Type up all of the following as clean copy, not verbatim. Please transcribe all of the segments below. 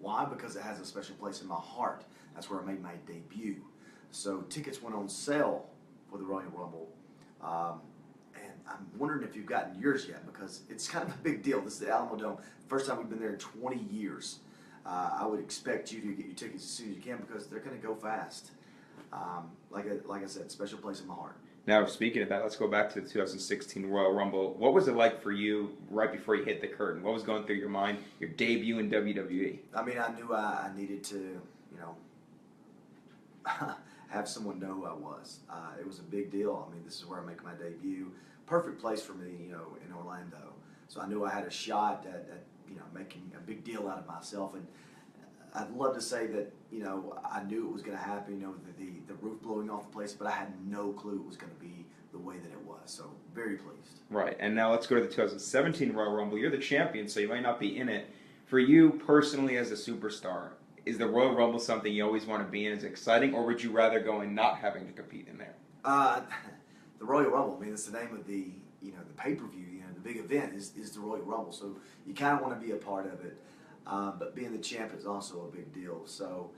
Why? Because it has a special place in my heart. That's where I made my debut. So tickets went on sale for the Royal Rumble. And I'm wondering if you've gotten yours yet, because it's kind of a big deal. This is the Alamo Dome. First time we've been there in 20 years. I would expect you to get your tickets as soon as you can, because they're going to go fast. Like I said, special place in my heart. Now, speaking of that, let's go back to the 2016 Royal Rumble. What was it like for you right before you hit the curtain? What was going through your mind, your debut in WWE? I mean, I knew I needed to, have someone know who I was. It was a big deal. I mean, this is where I make my debut. Perfect place for me, in Orlando. So I knew I had a shot at making a big deal out of myself. And I'd love to say that, I knew it was going to happen, the roof blowing off the place, but I had no clue it was going to be the way that it was. So very pleased. Right, and now let's go to the 2017 Royal Rumble. You're the champion, so you might not be in it. For you personally as a superstar, is the Royal Rumble something you always want to be in? Is it exciting, or would you rather go in not having to compete in there? The Royal Rumble, I mean, it's the name of the pay-per-view, the big event is the Royal Rumble, so you kind of want to be a part of it. But being the champ is also a big deal. So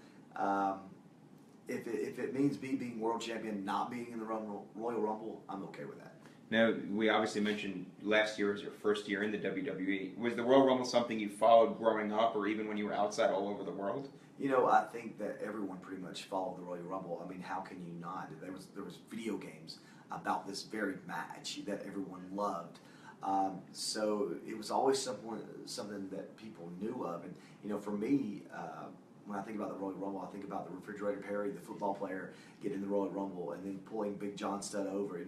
if it means me being world champion, not being in the Royal Rumble, I'm okay with that. Now, we obviously mentioned last year was your first year in the WWE. Was the Royal Rumble something you followed growing up, or even when you were outside all over the world? I think that everyone pretty much followed the Royal Rumble. I mean, how can you not? There was video games about this very match that everyone loved. So it was always something that people knew of. And, for me, when I think about the Royal Rumble, I think about the Refrigerator Perry, the football player, getting in the Royal Rumble and then pulling Big John Studd over.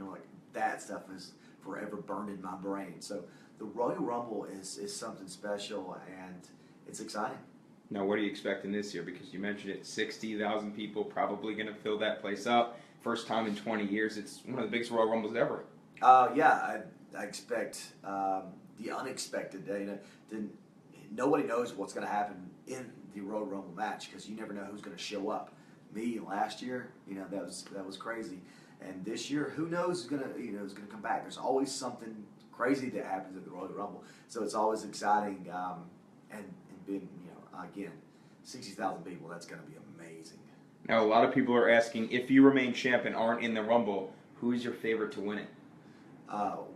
That stuff is forever burned in my brain. So the Royal Rumble is something special, and it's exciting. Now, what are you expecting this year? Because you mentioned it, 60,000 people probably going to fill that place up. First time in 20 years. It's one of the biggest Royal Rumbles ever. I expect the unexpected. Nobody knows what's going to happen in the Royal Rumble match, because you never know who's going to show up. Me last year, that was crazy, and this year, who knows who's going to come back. There's always something crazy that happens at the Royal Rumble, so it's always exciting. And being again, 60,000 people, that's going to be amazing. Now, a lot of people are asking, if you remain champ and aren't in the Rumble, who is your favorite to win it?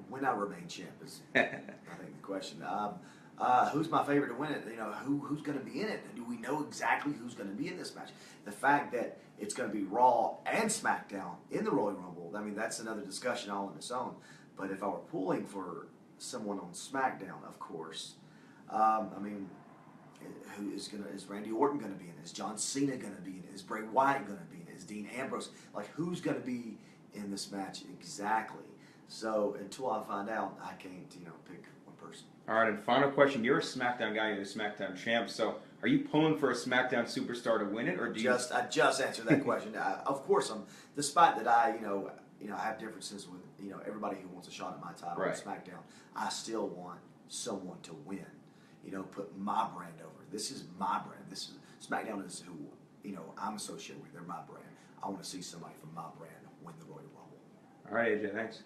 When I remain champ is, I think, the question. Who's my favorite to win it? Who's going to be in it? Do we know exactly who's going to be in this match? The fact that it's going to be Raw and SmackDown in the Royal Rumble, I mean, that's another discussion all on its own. But if I were pulling for someone on SmackDown, of course, is Randy Orton going to be in it? Is John Cena going to be in it? Is Bray Wyatt going to be in it? Is Dean Ambrose? Who's going to be in this match exactly? So until I find out, I can't, pick one person. All right, and final question. You're a SmackDown guy. You're a SmackDown champ. So are you pulling for a SmackDown superstar to win it, or do you? I just answered that question. Of course, despite that I have differences with everybody who wants a shot at my title on SmackDown, I still want someone to win. Put my brand over. This is my brand. SmackDown is who I'm associated with. They're my brand. I want to see somebody from my brand win the Royal Rumble. All right, AJ. Thanks.